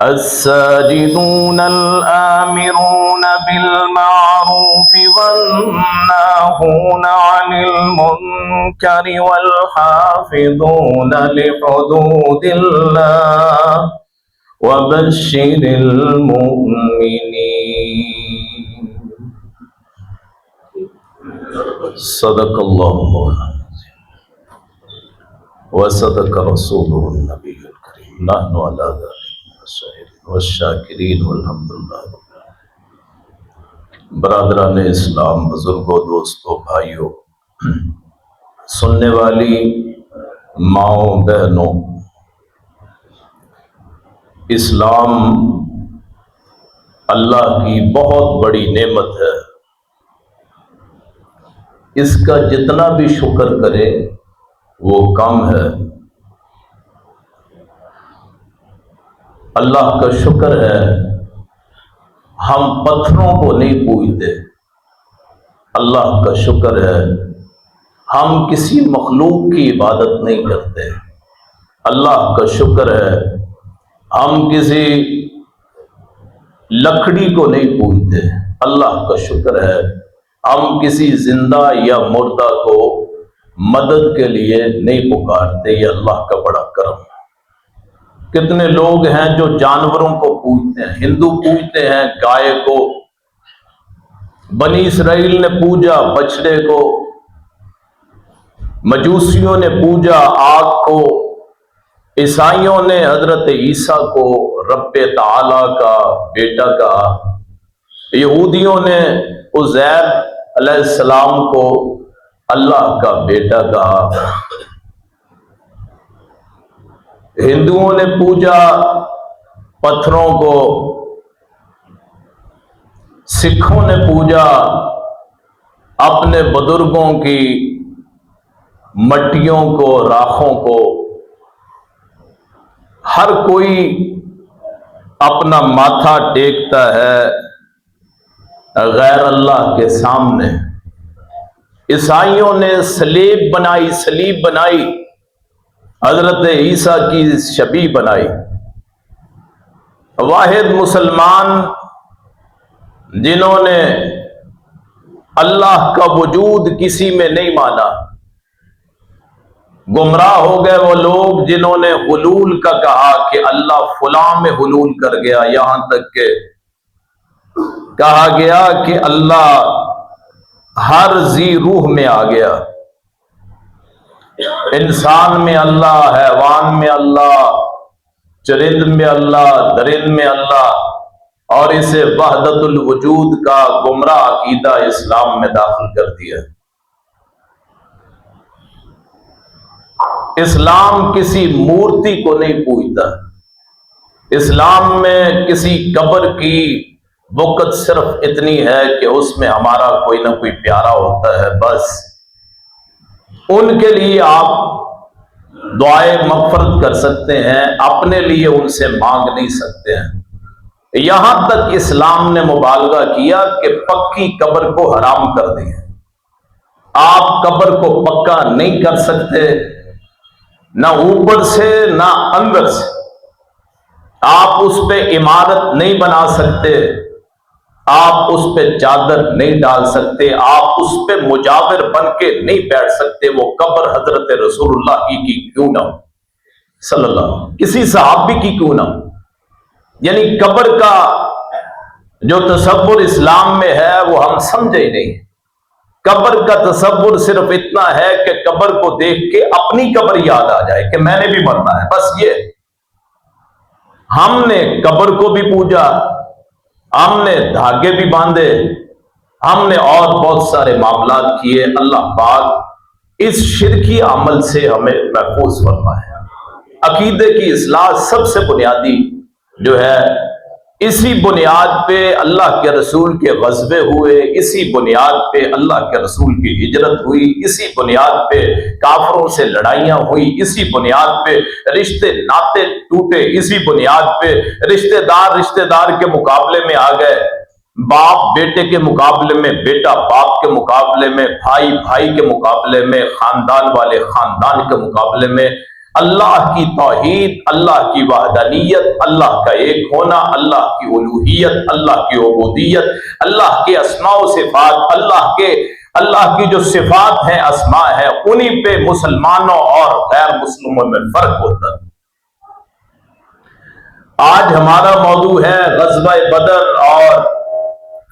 अस्साजिदून आमिरून बिलमारूफ वन्नाहून अनिल मुनकर वल हाफिज़ून लिहुदूदिल्लाह वबश्शिरिल मुमिनीन। सदक़ल्लाहु व सदक़ रसूलुहुन नबियुल करीम। नहनु अला ज़ालिका वश्शाकिरीन वल्हम्दुलिल्लाह। बरादरान इस्लाम, बुजुर्गों, दोस्तों, भाइयों, सुनने वाली माओ बहनों, इस्लाम अल्लाह की बहुत बड़ी नेमत है। इसका जितना भी शुक्र करे वो कम है। अल्लाह का शुक्र है हम पत्थरों को नहीं पूजते। अल्लाह का शुक्र है हम किसी मखलूक की इबादत नहीं करते। अल्लाह का शुक्र है हम किसी लकड़ी को नहीं पूजते। अल्लाह का शुक्र है हम किसी जिंदा या मुर्दा को मदद के लिए नहीं पुकारते। ये अल्लाह का बड़ा करम है। कितने लोग हैं जो जानवरों को पूजते हैं। हिंदू पूजते हैं गाय को, बनी इसराइल ने पूजा बछड़े को, मजूसियों ने पूजा आग को, ईसाइयों ने हजरत ईसा को रब्बे ताला का बेटा कहा, यहूदियों ने उज़ैर अलैहिस्सलाम को अल्लाह का बेटा कहा, हिंदुओं ने पूजा पत्थरों को, सिखों ने पूजा अपने बुजुर्गों की मट्टियों को, राखों को। हर कोई अपना माथा टेकता है गैर अल्लाह के सामने। ईसाइयों ने सलीब बनाई, हजरत ईसा की शबी बनाई। वाहिद मुसलमान जिन्होंने अल्लाह का वजूद किसी में नहीं माना। गुमराह हो गए वो लोग जिन्होंने हुलूल का कहा कि अल्लाह फुलां में हुलूल कर गया। यहां तक के कहा गया कि अल्लाह हर जी रूह में आ गया। इंसान में अल्लाह, हैवान में अल्लाह, चरिंद में अल्लाह, दरिंद में अल्लाह, और इसे वहदतुल वजूद का गुमराह अकीदा इस्लाम में दाखिल कर दिया। इस्लाम किसी मूर्ति को नहीं पूजता। इस्लाम में किसी कब्र की वक़्त सिर्फ इतनी है कि उसमें हमारा कोई ना कोई प्यारा होता है, बस उनके लिए आप दुआए मग़फ़िरत कर सकते हैं, अपने लिए उनसे मांग नहीं सकते हैं। यहां तक इस्लाम ने मुबालगा किया कि पक्की कब्र को हराम कर दिया। आप कब्र को पक्का नहीं कर सकते, ना ऊपर से ना अंदर से। आप उस पे इमारत नहीं बना सकते, आप उस पे चादर नहीं डाल सकते, आप उस पे मुजाविर बन के नहीं बैठ सकते। वो कब्र हजरत रसूलुल्लाह की क्यों ना हो, सल्लल्लाहु, किसी सहाबी की क्यों ना हो। यानी कब्र का जो तसव्वुर इस्लाम में है वो हम समझे ही नहीं। कब्र का तसव्वुर सिर्फ इतना है कि कब्र को देख के अपनी कब्र याद आ जाए कि मैंने भी मरना है, बस ये। हमने कब्र को भी पूजा, हमने धागे भी बांधे, हमने और बहुत सारे मामलात किए। अल्लाह पाक इस शिरकी अमल से हमें महफूज फरमाए। अकीदे की इस्लाह सबसे बुनियादी जो है, इसी बुनियाद पे अल्लाह के रसूल के ग़ज़वे हुए, इसी बुनियाद पे अल्लाह के रसूल की हिजरत हुई, इसी बुनियाद पे काफरों से लड़ाइयाँ हुई, इसी बुनियाद पे रिश्ते नाते टूटे, इसी बुनियाद पे रिश्तेदार के मुकाबले में आ गए, बाप बेटे के मुकाबले में, बेटा बाप के मुकाबले में, भाई भाई के मुकाबले में, खानदान वाले खानदान के मुकाबले में। अल्लाह की तौहीद, अल्लाह की वहदानियत, अल्लाह का एक होना, अल्लाह की उलूहियत, अल्लाह की उबूदियत, अल्लाह के अस्मा व सिफात, अल्लाह की जो सिफात है, अस्मा है, उन्हीं पे मुसलमानों और गैर मुस्लिमों में फर्क होता है। आज हमारा मौजू है ग़ज़वा बदर और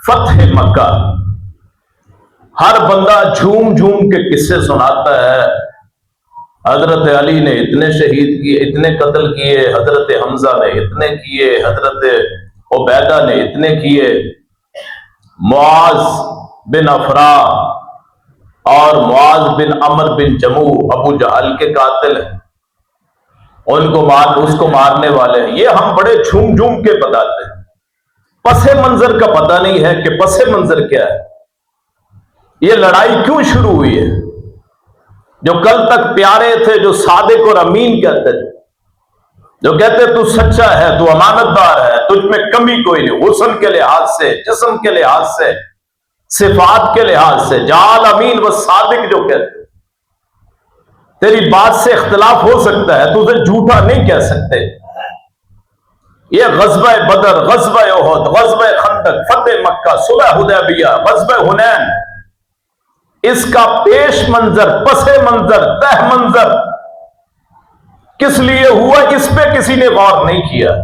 फतह मक्का। हर बंदा झूम झूम के किस्से सुनाता है। हजरत अली ने इतने शहीद किए, इतने कत्ल किए, हजरत हमजा ने इतने किए, हजरत उबैदा ने इतने किए, मुआज बिन अफरा और मुआज बिन अमर बिन जमू अबू जहल के कातिल हैं, उसको मारने वाले हैं। ये हम बड़े झूम झूम के बताते हैं। पसे मंजर का पता नहीं है कि पसे मंजर क्या है, ये लड़ाई क्यों शुरू हुई है। जो कल तक प्यारे थे, जो सादिक और अमीन कहते थे, जो कहते तू सच्चा है, तू अमानतदार है, तुझ में कमी कोई नहीं, हुस्न के लिहाज से, जिस्म के लिहाज से, सिफात के लिहाज से, जाल अमीन व सादिक जो कहते, तेरी बात से इख्तिलाफ हो सकता है, तुझे झूठा नहीं कह सकते। ये ग़ज़वा बदर, ग़ज़वा उहद, ग़ज़वा खंदक, फतेह मक्का, सुलह हुदैबिया, ग़ज़वा हुनैन, इसका पेश मंजर, पसे मंजर, तह मंजर किस लिए हुआ, इस पे किसी ने गौर नहीं किया।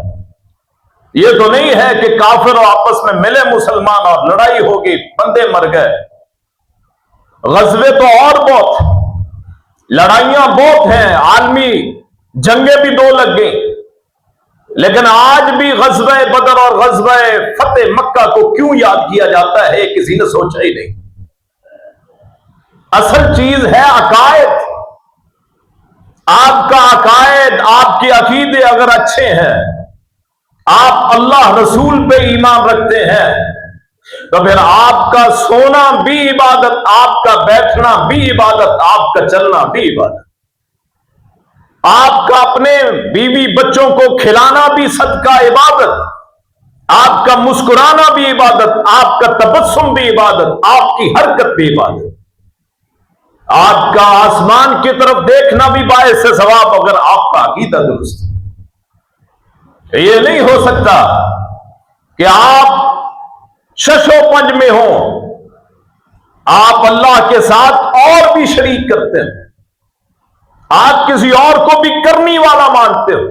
यह तो नहीं है कि काफिर आपस में मिले मुसलमान और लड़ाई होगी, बंदे मर गए। ग़ज़वे तो और बहुत, लड़ाइयां बहुत हैं, आलमी जंगें भी 2 लग गई, लेकिन आज भी ग़ज़वा बदर और ग़ज़वा फतेह मक्का को क्यों याद किया जाता है, किसी ने सोचा ही नहीं। असल चीज है अकायद। आपका अकायद, आपके अकीदे अगर अच्छे हैं, आप अल्लाह रसूल पे ईमान रखते हैं, तो फिर आपका सोना भी इबादत, आपका बैठना भी इबादत, आपका चलना भी इबादत, आपका अपने बीवी बच्चों को खिलाना भी सदका इबादत, आपका मुस्कुराना भी इबादत, आपका तबस्सुम भी इबादत, आपकी हरकत भी इबादत, आपका आसमान की तरफ देखना भी बायस से सवाब, अगर आपका अकीदा दुरुस्त है। यह नहीं हो सकता कि आप शशो पंज में हो, आप अल्लाह के साथ और भी शरीक करते हैं, आप किसी और को भी करने वाला मानते हो,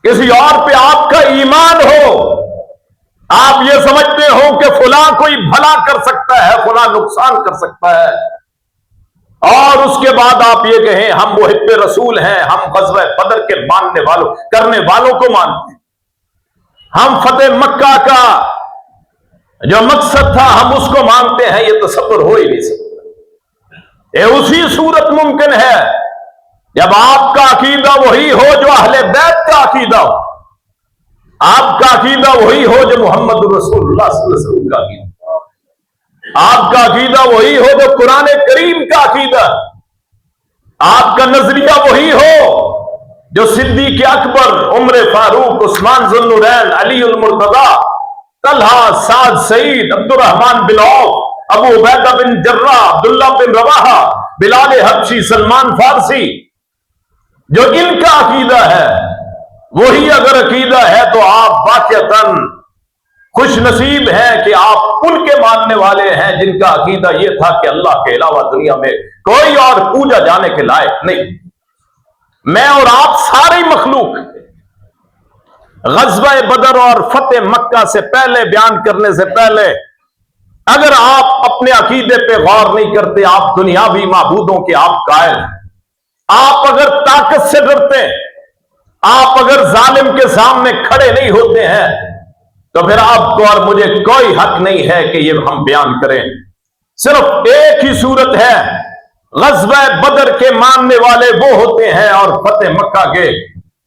किसी और पे आपका ईमान हो, आप ये समझते हो कि फुला कोई भला कर सकता है, फुला नुकसान कर सकता है, और उसके बाद आप ये कहें हम मुहिब्ब रसूल हैं, हम ग़ज़वा बदर के मानने वालों, करने वालों को मानते हैं, हम फतेह मक्का का जो मकसद था हम उसको मानते हैं। ये तसव्वुर हो ही नहीं सकता। ये उसी सूरत मुमकिन है जब आपका अकीदा वही हो जो अहले बैत का अकीदा हो, आपका अकीदा वही हो जो मोहम्मद रसूलुल्लाह सल्लल्लाहु अलैहि वसल्लम का अकीदा, आपका अकीदा वही हो जो कुरान करीम का अकीदा, आपका नजरिया वही हो जो Siddiq Akbar, Umar Farooq, Usman Zunnurain, Ali ul Murtaza, Talha, Saad, Saeed, Abdurrahman bin Auf, Abu Ubaidah bin Jarrah, Abdullah bin Rawaha, Bilal Habshi, Salman Farsi, जो इनका अकीदा है वही अगर अकीदा है तो आप वाक़अतन खुश नसीब है कि आप उनके मानने वाले हैं जिनका अकीदा यह था कि अल्लाह के अलावा दुनिया में कोई और पूजा जाने के लायक नहीं। मैं और आप सारी मखलूक ग़ज़वा बदर और फतेह मक्का से पहले, बयान करने से पहले, अगर आप अपने अकीदे पे गौर नहीं करते, आप दुनियावी माबूदों के आप कायल हैं। आप अगर ताकत से डरते हैं, आप अगर जालिम के सामने खड़े नहीं होते हैं, तो फिर आपको और मुझे कोई हक नहीं है कि ये हम बयान करें। सिर्फ एक ही सूरत है, ग़ज़वा बदर के मानने वाले वो होते हैं और फतेह मक्का के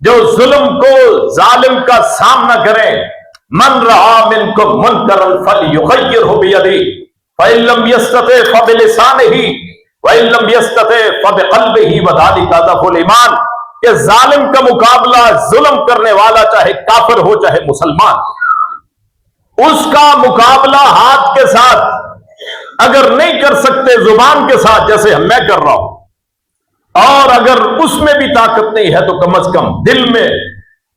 जो जुल्म को, जालिम का सामना करें। मन रहा मिनकुम मुनकरन फलयुग़य्यिरहु बियदिही फ़इन लम यस्तति फ़बिलिसानिही वइन लम यस्तति फ़बिक़ल्बिही वज़ालिका अज़अफ़ुल ईमान। कि जालिम का मुकाबला जुल्म करने वाला चाहे काफिर हो चाहे मुसलमान, उसका मुकाबला हाथ के साथ अगर नहीं कर सकते, जुबान के साथ, जैसे मैं कर रहा हूं, और अगर उसमें भी ताकत नहीं है तो कम अज कम दिल में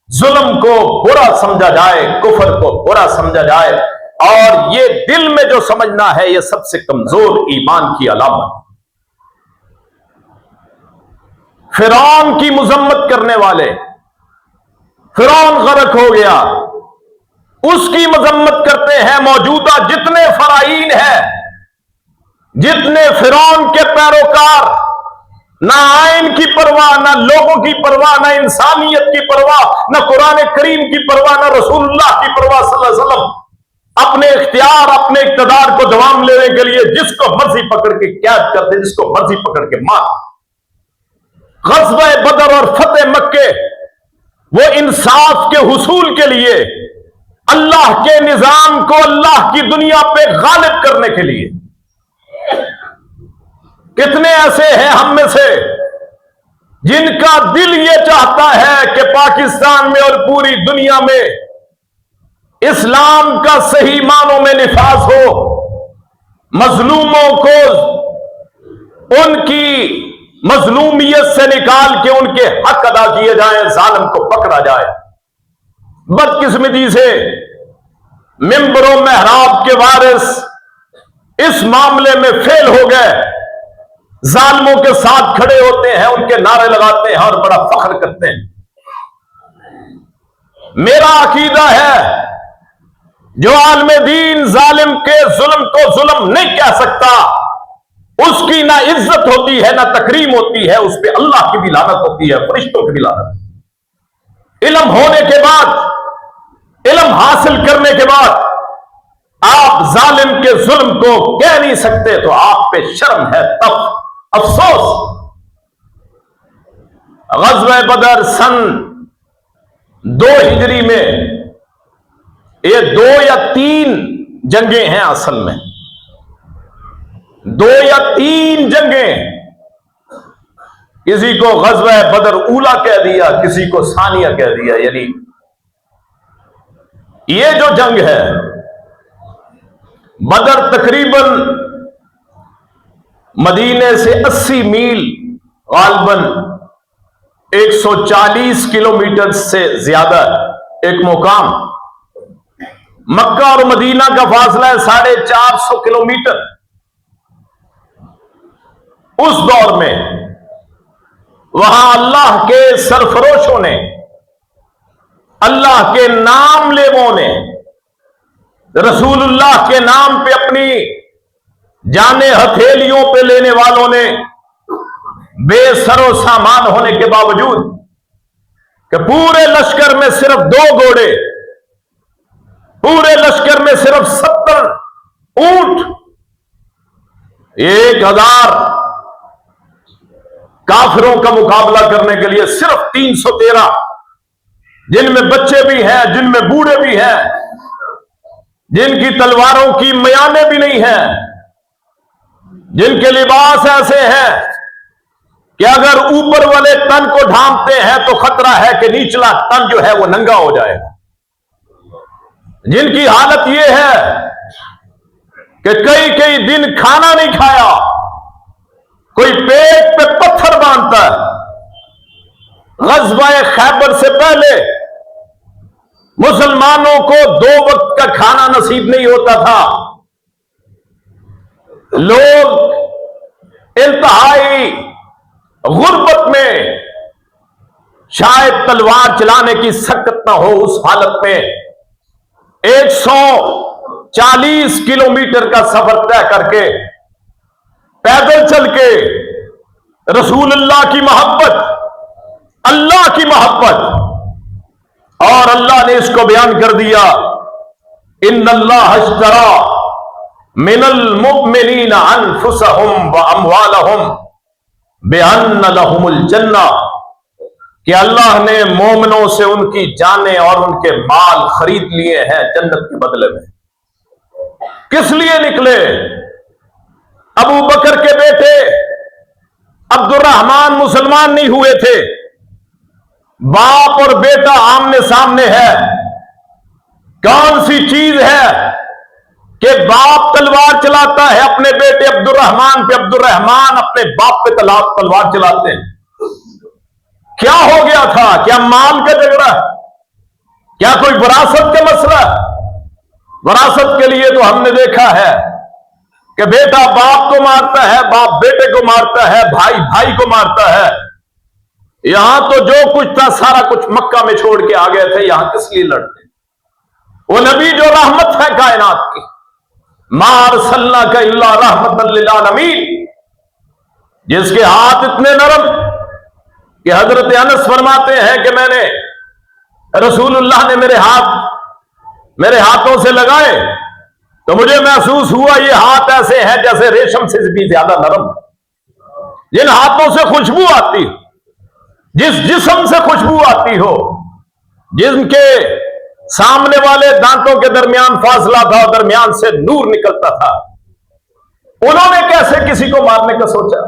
जुल्म को बुरा समझा जाए, कुफर को बुरा समझा जाए, और ये दिल में जो समझना है यह सबसे कमजोर ईमान की अलामत। फिरौन की मुजम्मत करने वाले, फिरौन गर्क हो गया, उसकी मजम्मत करते हैं मौजूदा जितने फराईन हैं, जितने फिरौन के पैरोकार, ना आइन की परवाह, ना लोगों की परवाह, ना इंसानियत की परवाह, ना कुरान करीम की परवाह, ना रसूलुल्लाह की परवाह सल्लल्लाहु अलैहि वसल्लम, अपने इख्तियार, अपने इक्तदार को दवाम लेने के लिए जिसको मर्जी पकड़ के कैद कर दे, जिसको मर्जी पकड़ के मार। ग़ज़वा बदर और फतेह मक्के वो इंसाफ के हुसूल के लिए, अल्लाह के निजाम को अल्लाह की दुनिया पे गालिब करने के लिए। कितने ऐसे हैं हम में से जिनका दिल यह चाहता है कि पाकिस्तान में और पूरी दुनिया में इस्लाम का सही मानों में निफाज हो, मजलूमों को उनकी मजलूमियत से निकाल के उनके हक अदा किए जाएं, जालिम को पकड़ा जाए। बदकिस्मती से मिंबरों मेहराब के वारिस इस मामले में फेल हो गए, जालिमों के साथ खड़े होते हैं, उनके नारे लगाते हैं और बड़ा फख्र करते हैं। मेरा अकीदा है जो आलमे दीन जालिम के जुल्म को जुल्म नहीं कह सकता, उसकी ना इज्जत होती है ना तकरीम होती है, उस पर अल्लाह की भी लानत होती है, फरिश्तों की भी लानत। इल्म होने के बाद, इल्म हासिल करने के बाद आप जालिम के जुल्म को कह नहीं सकते तो आप पे शर्म है, तब अफसोस। ग़ज़वा बदर सन 2 हिजरी में, ये 2 या 3 जंगें हैं असल में, 2 या 3 जंगें। किसी को ग़ज़वा बदर ऊला कह दिया, किसी को सानिया कह दिया। यानी ये जो जंग है, बदर तकरीबन मदीने से 80 मील, गालबन 140 किलोमीटर से ज्यादा एक मुकाम। मक्का और मदीना का फासला है 450 किलोमीटर। उस दौर में वहां अल्लाह के सरफरोशों ने, अल्लाह के नाम लेवों ने, रसूलुल्लाह के नाम पे अपनी जाने हथेलियों पे लेने वालों ने बेसरो सामान होने के बावजूद कि पूरे लश्कर में सिर्फ 2 घोड़े, पूरे लश्कर में सिर्फ 70 ऊंट, 1000 काफिरों का मुकाबला करने के लिए सिर्फ 313, जिनमें बच्चे भी हैं, जिनमें बूढ़े भी हैं, जिनकी तलवारों की मयाने भी नहीं हैं, जिनके लिबास ऐसे हैं कि अगर ऊपर वाले तन को ढांपते हैं तो खतरा है कि निचला तन जो है वो नंगा हो जाएगा, जिनकी हालत यह है कि कई कई दिन खाना नहीं खाया, कोई पेट पे पत्थर बांधता है। ग़ज़वा खैबर से पहले मुसलमानों को 2 वक्त का खाना नसीब नहीं होता था। लोग इंतहाई गुर्बत में, शायद तलवार चलाने की सकत ना हो, उस हालत में 140 किलोमीटर का सफर तय करके पैदल चल के रसूलुल्लाह की मोहब्बत, अल्लाह की मोहब्बत, और अल्लाह ने इसको बयान कर दिया, इन्नल्लाह अश्तरा मिनल मुमिनीना अनफुसहुम व अमवालहुम बिअन्न लहुमुल जन्नह, कि अल्लाह ने मोमिनों से उनकी जानें और उनके माल खरीद लिए हैं जन्नत के बदले में। किस लिए निकले? अबू बकर के बेटे अब्दुर्रहमान मुसलमान नहीं हुए थे, बाप और बेटा आमने सामने है। कौन सी चीज है कि बाप तलवार चलाता है अपने बेटे अब्दुर्रहमान पे, अब्दुर्रहमान अपने बाप पे तलवार चलाते हैं? क्या हो गया था? क्या माल का झगड़ा? क्या कोई विरासत का मसला? विरासत के लिए तो हमने देखा है कि बेटा बाप को मारता है, बाप बेटे को मारता है, भाई भाई को मारता है। यहां तो जो कुछ था सारा कुछ मक्का में छोड़ के आ गए थे। यहां किस लिए लड़ते? वो नबी जो रहमत है कायनात की, मा अरसलना का इल्ला रहमतल लिल आलमीन, जिसके हाथ इतने नरम कि हजरत अनस फरमाते हैं कि मैंने रसूलुल्लाह ने मेरे हाथों से लगाए तो मुझे महसूस हुआ ये हाथ ऐसे हैं जैसे रेशम से भी ज्यादा नरम। जिन हाथों से खुशबू आती हो, जिस जिस्म से खुशबू आती हो, जिनके सामने वाले दांतों के दरमियान फासला था और दरमियान से नूर निकलता था, उन्होंने कैसे किसी को मारने का सोचा?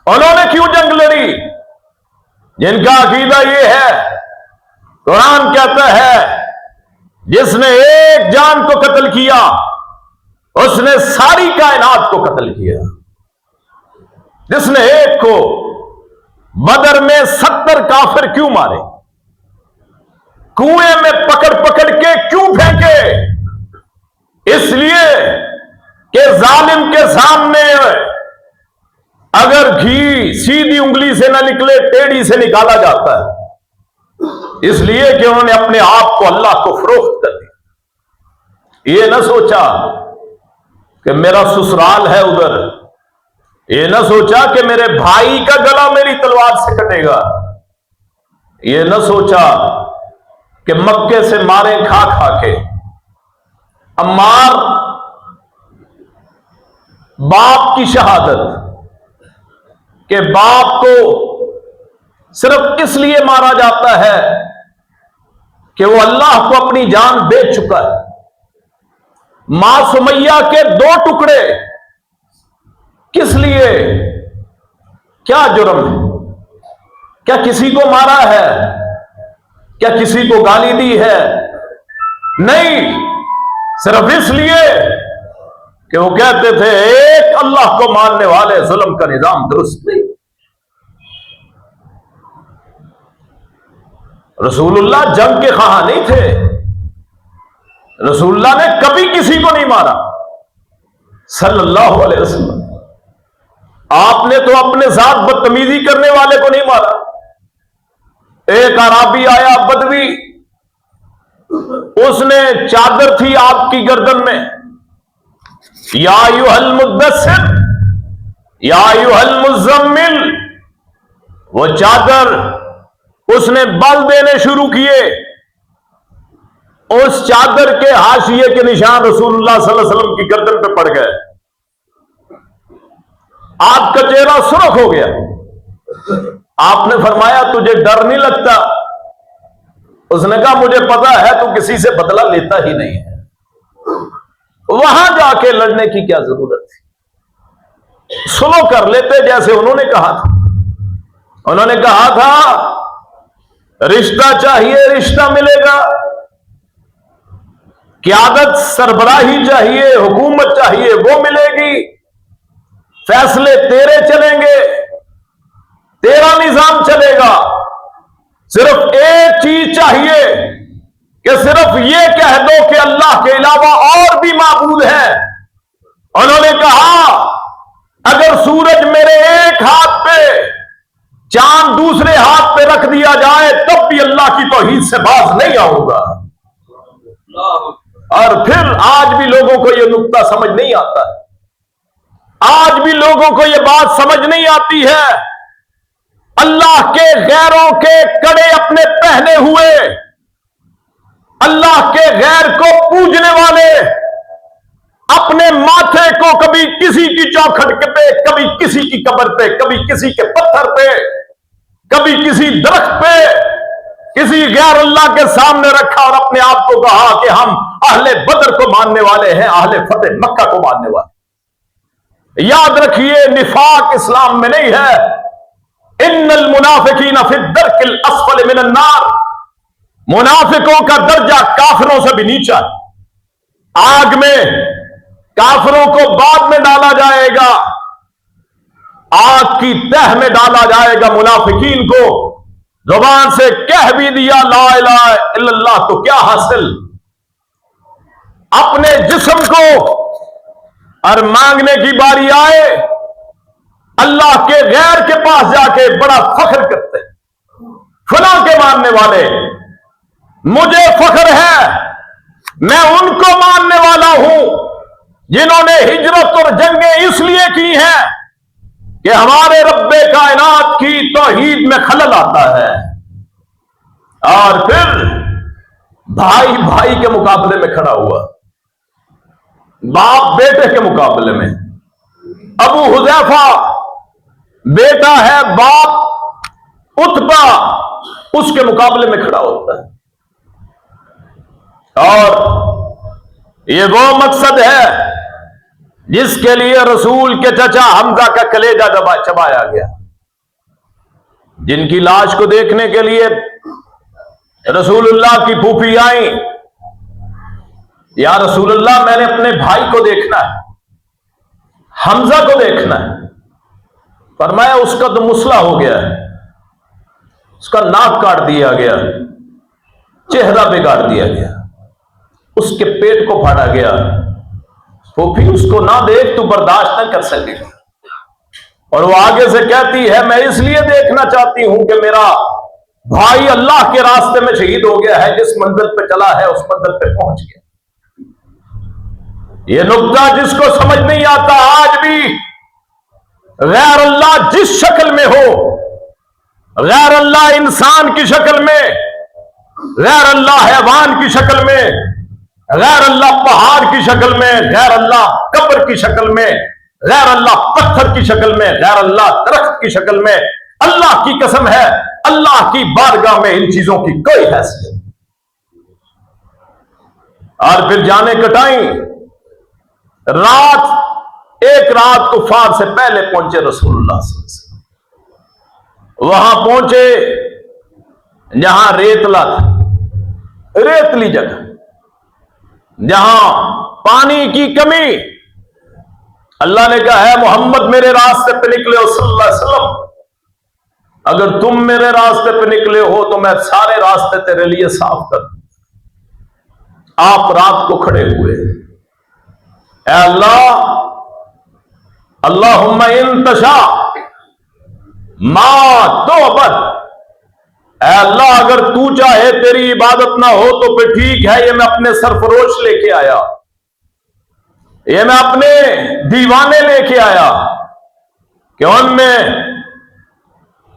उन्होंने क्यों जंग लड़ी? जिनका अकीदा ये है, कुरान कहता है जिसने एक जान को कत्ल किया उसने सारी कायनात को कत्ल किया। जिसने एक को, बदर में 70 काफिर क्यों मारे? कुएं में पकड़ पकड़ के क्यों फेंके? इसलिए कि जालिम के सामने अगर घी सीधी उंगली से ना निकले, टेढ़ी से निकाला जाता है। इसलिए कि उन्होंने अपने आप को अल्लाह को फरोख्त कर दिया। ये ना सोचा कि मेरा ससुराल है उधर, ये ना सोचा कि मेरे भाई का गला मेरी तलवार से कटेगा, ये ना सोचा कि मक्के से मारे खा खा के। अम्मार बाप की शहादत कि बाप को सिर्फ इसलिए मारा जाता है कि वो अल्लाह को अपनी जान दे चुका है। मां सुमैया के 2 टुकड़े किस लिए? क्या जुर्म है? क्या किसी को मारा है? क्या किसी को गाली दी है? नहीं, सिर्फ इसलिए कि वो कहते थे एक अल्लाह को मानने वाले जुल्म का निजाम दुरुस्त नहीं। रसूलुल्लाह जंग के ख़्वाह नहीं थे। रसूलुल्लाह ने कभी किसी को नहीं मारा सल्लल्लाहु अलैहि वसल्लम। आपने तो अपने साथ बदतमीजी करने वाले को नहीं मारा। एक अराबी आया, बदवी, उसने चादर थी आपकी गर्दन में, या अय्युहल मुद्दस्सिर या अय्युहल मुज़म्मिल, वो चादर उसने बल देने शुरू किए। उस चादर के हाशिए के निशान रसूलुल्लाह सल्लल्लाहु अलैहि वसल्लम की गर्दन पे पड़ गए। आपका चेहरा सुर्ख हो गया। आपने फरमाया तुझे डर नहीं लगता? उसने कहा मुझे पता है तू किसी से बदला लेता ही नहीं है। वहां जाके लड़ने की क्या जरूरत थी? सुनो कर लेते जैसे उन्होंने कहा था। उन्होंने कहा था रिश्ता चाहिए, रिश्ता मिलेगा। क़यादत, सरबराही चाहिए, हुकूमत चाहिए, वो मिलेगी। फैसले तेरे चलेंगे, तेरा निजाम चलेगा। सिर्फ एक चीज चाहिए कि सिर्फ ये कह दो कि अल्लाह के अलावा और भी माबूद है। उन्होंने कहा अगर सूरज मेरे एक हाथ पे, चांद दूसरे हाथ पे रख दिया जाए तब भी अल्लाह की तौहीद से बाज नहीं आऊंगा। और फिर आज भी लोगों को यह नुक्ता समझ नहीं आता है। आज भी लोगों को यह बात समझ नहीं आती है। अल्लाह के गैरों के कड़े अपने पहने हुए, अल्लाह के गैर को पूजने वाले अपने माथे को कभी किसी की चौखट पे, कभी किसी की कब्र पे, कभी किसी के पत्थर पे, कभी किसी दरख्त पे, किसी गैर अल्लाह के सामने रखा और अपने आप को कहा कि हम अहले बदर को मानने वाले हैं, अहले फतेह मक्का को मानने वाले। याद रखिए निफाक इस्लाम में नहीं है। इन्नल मुनाफिकीन फी दरकिल अस्फल मिनन नार, मुनाफिकों का दर्जा काफिरों से भी नीचा। आग में काफिरों को बाद में डाला जाएगा। आग की तह में डाला जाएगा मुनाफिकीन को। जुबान से कह भी दिया ला इलाहा इल्लल्लाह तो क्या हासिल, अपने जिस्म को और मांगने की बारी आए अल्लाह के गैर के पास जाके बड़ा फख्र करते हैं। फलां के मानने वाले, मुझे फख्र है, मैं उनको मानने वाला हूं जिन्होंने हिजरत और जंगें इसलिए की हैं कि हमारे रब्बे कायनात की तौहीद में खलल आता है। और फिर भाई भाई के मुकाबले में खड़ा हुआ, बाप बेटे के मुकाबले में। अबू हुज़ैफा बेटा है, बाप उतबा उसके मुकाबले में खड़ा होता है। और ये वो मकसद है जिसके लिए रसूल के चचा हमजा का कलेजा चबाया गया, जिनकी लाश को देखने के लिए रसूलुल्लाह की फूफी आई, या रसूलुल्लाह मैंने अपने भाई को देखना है, हमजा को देखना है। फरमाया उसका तो मुसला हो गया है, उसका नाक काट दिया गया, चेहरा बिगाड़ दिया गया, उसके पेट को फाड़ा गया। फूफी उसको ना देख, तू बर्दाश्त न कर सकेगा। और वो आगे से कहती है मैं इसलिए देखना चाहती हूं कि मेरा भाई अल्लाह के रास्ते में शहीद हो गया है, जिस मंजिल पे चला है उस मंजिल पे पहुंच गया। ये नुक्ता जिसको समझ नहीं आता, आज भी गैर अल्लाह जिस शक्ल में हो, गैर अल्लाह इंसान की शक्ल में, गैर अल्लाह हैवान की शक्ल में, गैर अल्लाह पहाड़ की शक्ल में, गैर अल्लाह कब्र की शक्ल में, गैर अल्लाह पत्थर की शक्ल में, गैर अल्लाह दरख्त की शक्ल में, अल्लाह की कसम है अल्लाह की बारगाह में इन चीजों की कोई हैसियत। और फिर जाने कटाई रात, एक रात कुफार से पहले पहुंचे रसूलुल्लाह सल्लल्लाहु अलैहि वसल्लम। वहां पहुंचे जहां रेतला था, रेतली जगह, जहां पानी की कमी। अल्लाह ने कहा है मोहम्मद मेरे रास्ते पे निकले हो सल्लल्लाहु अलैहि वसल्लम, अगर तुम मेरे रास्ते पे निकले हो तो मैं सारे रास्ते तेरे लिए साफ कर दूं। आप रात को खड़े हुए, ऐ अल्लाह अल्लाहुम्मा इंतशा मा तोबत, ऐ अल्लाह अगर तू चाहे तेरी इबादत ना हो तो फिर ठीक है, ये मैं अपने सरफरोश लेके आया, ये मैं अपने दीवाने लेके आया कि उनमें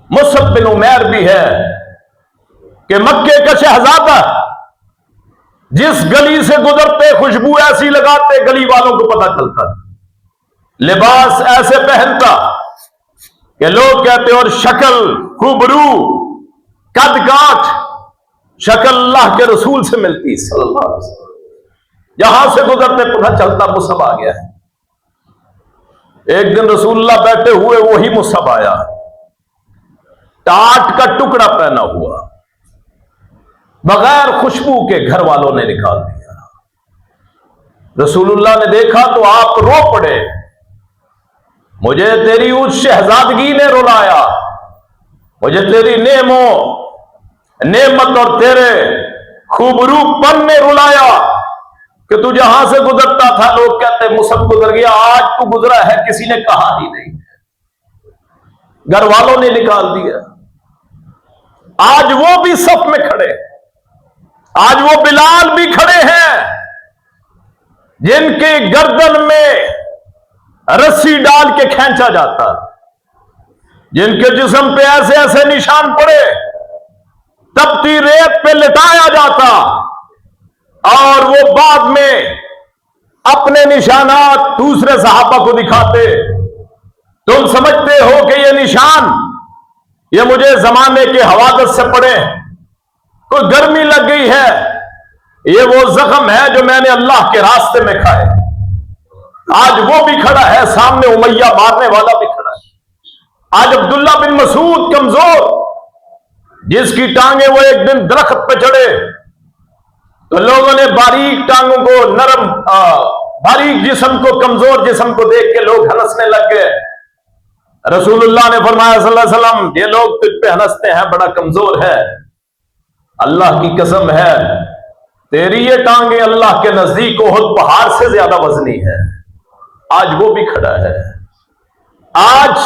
मुसअब बिन उमैर भी है कि मक्के का शहजादा जिस गली से गुजरते खुशबू ऐसी लगाते गली वालों को पता चलता, लिबास ऐसे पहनता कि लोग कहते और शक्ल खूबरू कद काठ शक्ल अल्लाह के रसूल से मिलती सल्लल्लाहु अलैहि वसल्लम। जहां से गुजरते पता चलता मुसअब आ गया है। एक दिन रसूलुल्लाह बैठे हुए, वही मुसअब आया, टाट का टुकड़ा पहना हुआ, बगैर खुशबू के घर वालों ने निकाल दिया। रसूलुल्लाह ने देखा तो आप रो पड़े, मुझे तेरी उस शहजादगी ने रुलाया, मुझे तेरी नेमत और तेरे खूबरूपन ने रुलाया कि तू जहां से गुजरता था लोग कहते मुसअब गुजर गया, आज तू गुजरा है किसी ने कहा ही नहीं, घर वालों ने निकाल दिया। आज वो भी सफ में खड़े, आज वो बिलाल भी खड़े हैं जिनके गर्दन में रस्सी डाल के खींचा जाता, जिनके जिस्म पे ऐसे ऐसे निशान पड़े, तपती रेत पे लिटाया जाता और वो बाद में अपने निशानात दूसरे सहाबा को दिखाते। तुम समझते हो कि ये निशान ये मुझे जमाने के हवादत से पड़े, कोई गर्मी लग गई है, ये वो जख्म है जो मैंने अल्लाह के रास्ते में खाए। आज वो भी खड़ा है सामने, उमैया मारने वाला भी खड़ा है। आज अब्दुल्ला बिन मसूद कमजोर, जिसकी टांगे वो एक दिन दरख्त पे चढ़े तो लोगों ने बारीक टांगों को, नरम बारीक जिस्म को, कमजोर जिस्म को देख के लोग हंसने लग गए। रसूलुल्लाह ने फरमाया सल्लल्लाहु अलैहि वसल्लम, ये लोग तुझ पे हंसते हैं, बड़ा कमजोर है, अल्लाह की कसम है तेरी ये टांगे अल्लाह के नजदीक उहुद पहाड़ से ज्यादा वजनी है। आज वो भी खड़ा है, आज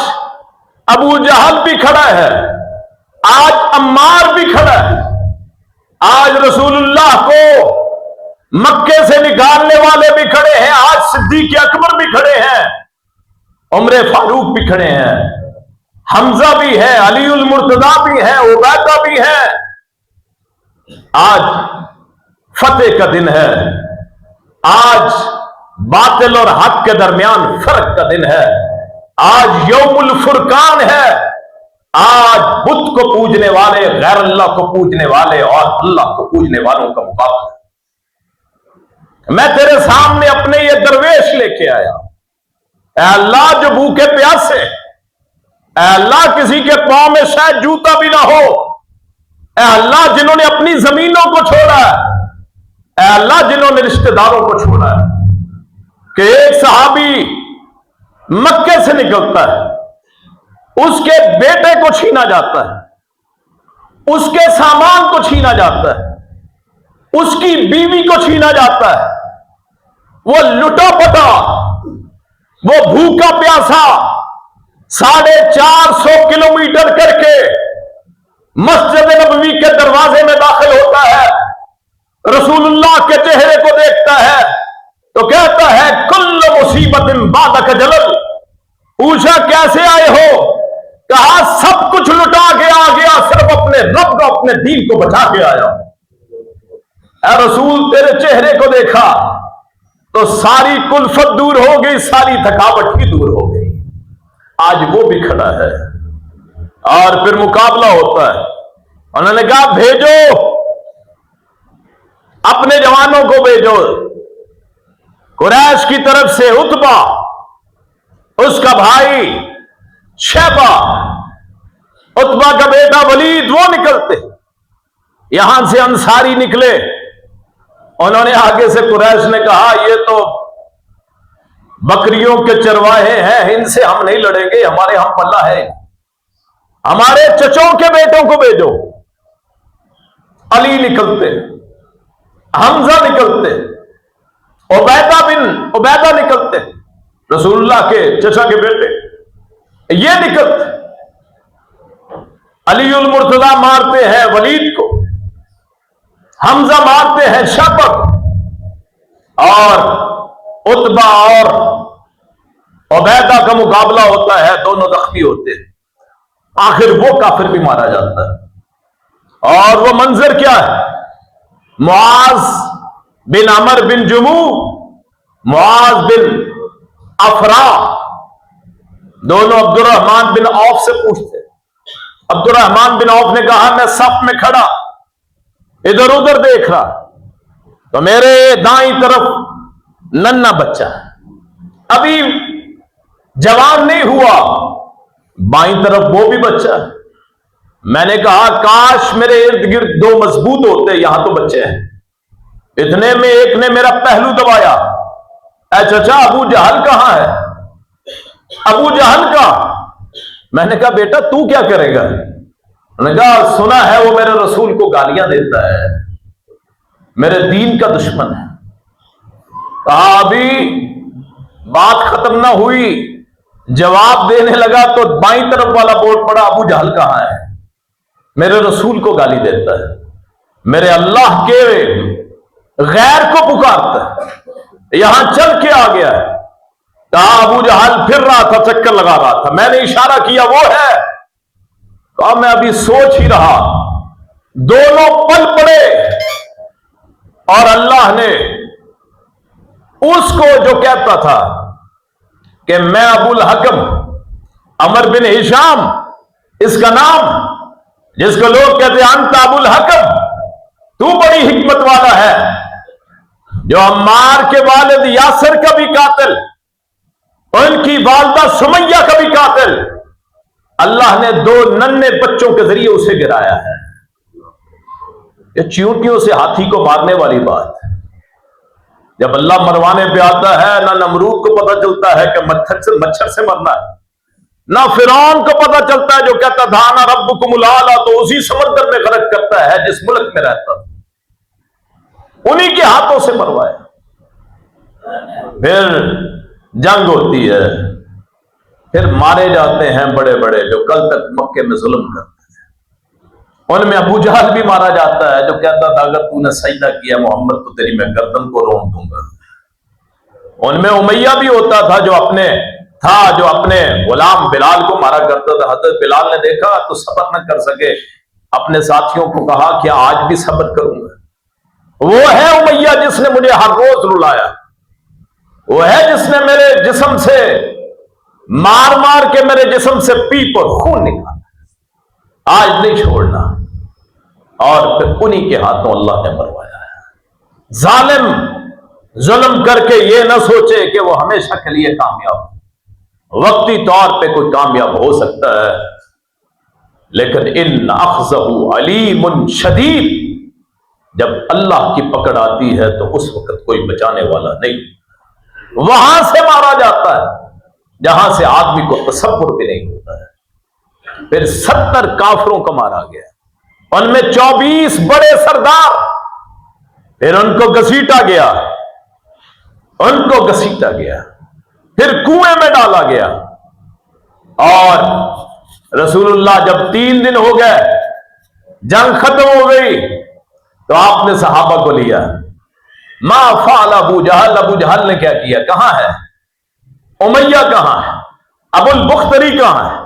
अबू जहल भी खड़ा है, आज अम्मार भी खड़ा है, आज रसूलुल्लाह को मक्के से निकालने वाले भी खड़े हैं, आज सिद्दीक अकबर भी खड़े हैं, उमर फारूक भी खड़े हैं, हमजा भी है, अलीउल मुर्तजा भी है, उबैदा भी है। आज फतेह का दिन है, आज बातिल और हक के दरमियान फर्क का दिन है, आज यौमुल फुरकान है, आज बुत को पूजने वाले, गैर अल्लाह को पूजने वाले और अल्लाह को पूजने वालों का मुकाबला। मैं तेरे सामने अपने ये दरवेश लेके आया, ऐ अल्लाह जो भूखे प्यासे, ऐ अल्लाह किसी के पांव में शायद जूता भी ना हो, ऐ अल्लाह जिन्होंने अपनी जमीनों को छोड़ा है, ऐ अल्लाह जिन्होंने रिश्तेदारों को छोड़ा है, कि एक सहाबी मक्के से निकलता है, उसके बेटे को छीना जाता है, उसके सामान को छीना जाता है, उसकी बीवी को छीना जाता है, वो लुटा पटा, वो भूखा प्यासा 450 किलोमीटर करके मस्जिद नबवी के दरवाजे में दाखिल होता है, रसूलुल्लाह के चेहरे को देखता है तो कहता है कुल्लु मुसीबतिन बादक जलल। पूछा कैसे आए हो? कहा सब कुछ लुटा के आ गया, सिर्फ अपने रब को, अपने दीन को बचा के आया। ऐ रसूल तेरे चेहरे को देखा तो सारी कुल्फत दूर हो गई, सारी थकावट भी दूर हो गई। आज वो भी खड़ा है और फिर मुकाबला होता है। उन्होंने कहा भेजो, अपने जवानों को भेजो। कुरैश की तरफ से उतबा, उसका भाई शैबा, उतबा का बेटा वलीद, वो निकलते। यहां से अंसारी निकले, उन्होंने आगे से कुरैश ने कहा ये तो बकरियों के चरवाहे हैं, इनसे हम नहीं लड़ेंगे, हमारे हम पल्ला है, हमारे चचों के बेटों को भेजो। अली निकलते, हमजा निकलते, उबैदा निकलते, रसूलुल्लाह के चचा के बेटे ये निकलते। अलीउल मुर्तजा मारते हैं वलीद को, हमजा मारते हैं शैबा, और उतबा और उबैदा का मुकाबला होता है, दोनों जख्मी होते हैं। आखिर वो काफिर भी मारा जाता है। और वो मंजर क्या है? मुआज बिन अमर बिन जुमू, मुआज बिन अफरा, दोनों अब्दुर्रहमान बिन औफ से पूछते। अब्दुर्रहमान बिन औफ ने कहा मैं सफ में खड़ा इधर उधर देख रहा, तो मेरे दाईं तरफ नन्ना बच्चा अभी जवान नहीं हुआ, बाईं तरफ वो भी बच्चा है। मैंने कहा काश मेरे इर्द गिर्द दो मजबूत होते, यहां तो बच्चे हैं। इतने में एक ने मेरा पहलू दबाया, ऐ चचा अबू जहल कहां है? अबू जहल का? मैंने कहा बेटा तू क्या करेगा? मैंने कहा सुना है वो मेरे रसूल को गालियां देता है, मेरे दीन का दुश्मन है। कहा अभी बात खत्म ना हुई, जवाब देने लगा तो बाईं तरफ वाला बोर्ड पड़ा अबू जहल कहां है? मेरे रसूल को गाली देता है, मेरे अल्लाह के गैर को पुकारता है, यहां चल के आ गया है। कहा अबू जहल फिर रहा था, चक्कर लगा रहा था, मैंने इशारा किया वो है। कहा मैं अभी सोच ही रहा। दोनों पल पड़े और अल्लाह ने उसको जो कहता था कि मैं अबुल हकम अमर बिन हिशाम, इसका नाम, जिसको लोग कहते हैं अंत अबुल हकम, तू बड़ी हिकमत वाला है, जो अम्मार के वालिद यासर का भी कातिल, उनकी वालदा सुमैया का भी कातिल, अल्लाह ने दो नन्हे बच्चों के जरिए उसे गिराया है। ये चींटियों से हाथी को मारने वाली बात है। जब अल्लाह मरवाने पे आता है ना नमरूद को पता चलता है कि मच्छर से मरना है, ना फिरौन को पता चलता है जो कहता था ना रब्बुकुमुल आला, तो उसी समंदर में गरक करता है जिस मुल्क में रहता था, उन्हीं के हाथों से मरवाया। फिर जंग होती है, फिर मारे जाते हैं बड़े बड़े जो कल तक मक्के में जुल्म करते थे। उनमें अबू जहल भी मारा जाता है जो कहता था अगर तूने सजदा किया मोहम्मद तो तेरी मैं गर्दन को रोन दूंगा। उनमें उमैया भी होता था जो अपने गुलाम बिलाल को मारा करता था। हजरत बिलाल ने देखा तो सब्र न कर सके, अपने साथियों को कहा कि आज भी सब्र करूंगा। वो है उमैया जिसने मुझे हर रोज रुलाया, वो है जिसने मेरे जिस्म से मार मार के मेरे जिस्म से पीप और खून निकाला, आज नहीं छोड़ना। और फिर उन्हीं के हाथों अल्लाह ने मरवाया है। जालिम जुल्म करके ये ना सोचे कि वो हमेशा के लिए कामयाब हो। वक्ती तौर पे कोई कामयाब हो सकता है, लेकिन इन अख्ज़हु अलीमुन शदीद, जब अल्लाह की पकड़ आती है तो उस वक्त कोई बचाने वाला नहीं। वहां से मारा जाता है जहां से आदमी को तसव्वुर भी नहीं होता है। फिर 70 काफरों को मारा गया, उनमें 24 बड़े सरदार। फिर उनको घसीटा गया, फिर कुएं में डाला गया। और रसूलुल्लाह जब 3 दिन हो गए, जंग खत्म हो गई, तो आपने सहाबा को लिया। मा फाल अबू जहल ने क्या किया, कहां है उमैया, कहां है अबुल बुख्तरी, कहां है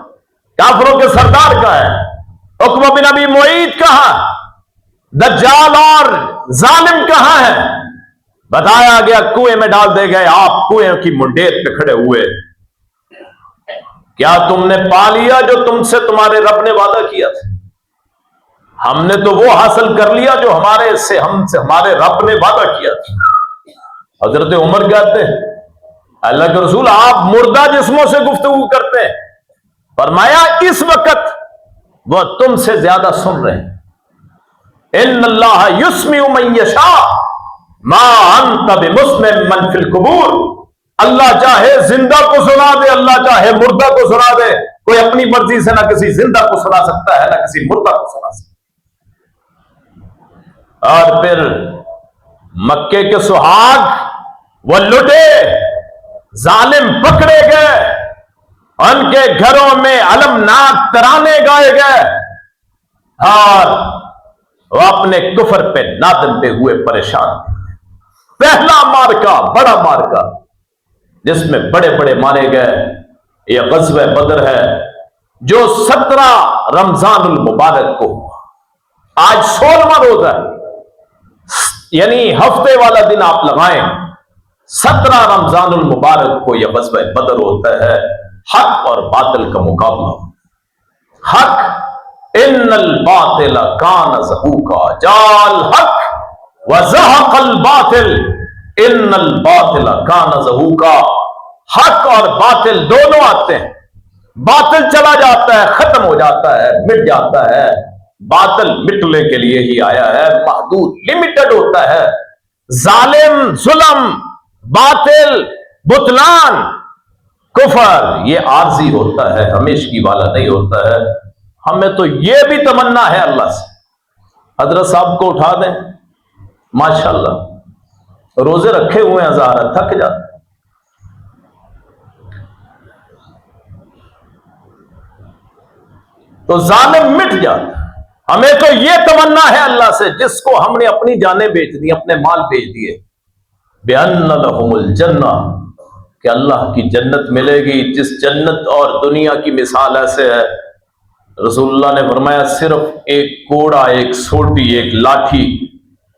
काफिरों के सरदार, कहां है उकबा बिन अबी मुईद, कहां दज्जाल और जालिम कहां है। बताया गया कुएं में डाल दे गए। आप कुएं की मुंडेर पे खड़े हुए, क्या तुमने पा लिया जो तुमसे तुम्हारे रब ने वादा किया था? हमने तो वो हासिल कर लिया जो हमसे हमारे रब ने वादा किया था। हजरत उमर कहते हैं अल्लाह के रसूल आप मुर्दा जिस्मों से गुफ्तगू करते हैं। फरमाया इस वक्त वह तुमसे ज्यादा सुन रहे हैं। इन्नल्लाह युस्मिउ मन यशा मा अंत बिमुस्मिन मन फिल कुबूर। अल्लाह चाहे जिंदा को सुना दे, अल्लाह चाहे मुर्दा को सुना दे। कोई अपनी मर्जी से ना किसी जिंदा को सुना सकता है ना किसी मुर्दा को सुना सकता। और फिर मक्के के सुहाग वो लुटे, जालिम पकड़े गए, उनके घरों में अलमनाक तराने गाए गए और वो अपने कुफर पे नादमते हुए परेशान। पहला मार्का, बड़ा मार्का जिसमें बड़े बड़े मारे गए, यह ग़ज़वा बदर है जो 17 रमजानुल मुबारक को हुआ। आज 16वां रोजा है, यानी हफ्ते वाला दिन आप लगाएं। 17 रमजानुल मुबारक को यह ग़ज़वा बदर होता है। हक और बातिल का मुकाबला। हक इन्नल बातिल कान ज़हूका, जाल हक व ज़हक़ल बातिल इन्नल बातिल कान ज़हूका। हक और बातिल दोनों आते हैं। बातिल चला जाता है, खत्म हो जाता है, मिट जाता है। बातिल मिटने के लिए ही आया है, महदूद लिमिटेड होता है। जालिम, जुल्म, बातिल, बुतलान, कुफर ये आर्जी होता है, हमेशगी वाला नहीं होता है। हमें तो ये भी तमन्ना है अल्लाह से हजरत साहब को उठा दें, माशाल्लाह रोजे रखे हुए हैं, ज़ाहिर थक जाते हैं। तो जालिम मिट जाता है। हमें तो ये तमन्ना है अल्लाह से जिसको हमने अपनी जानें बेच दी, अपने माल बेच दिए, बेअन्न लहुमुल जन्ना, कि अल्लाह की जन्नत मिलेगी। जिस जन्नत और दुनिया की मिसाल ऐसे है, रसूलुल्लाह ने फरमाया सिर्फ एक कोड़ा, एक सोटी, एक लाठी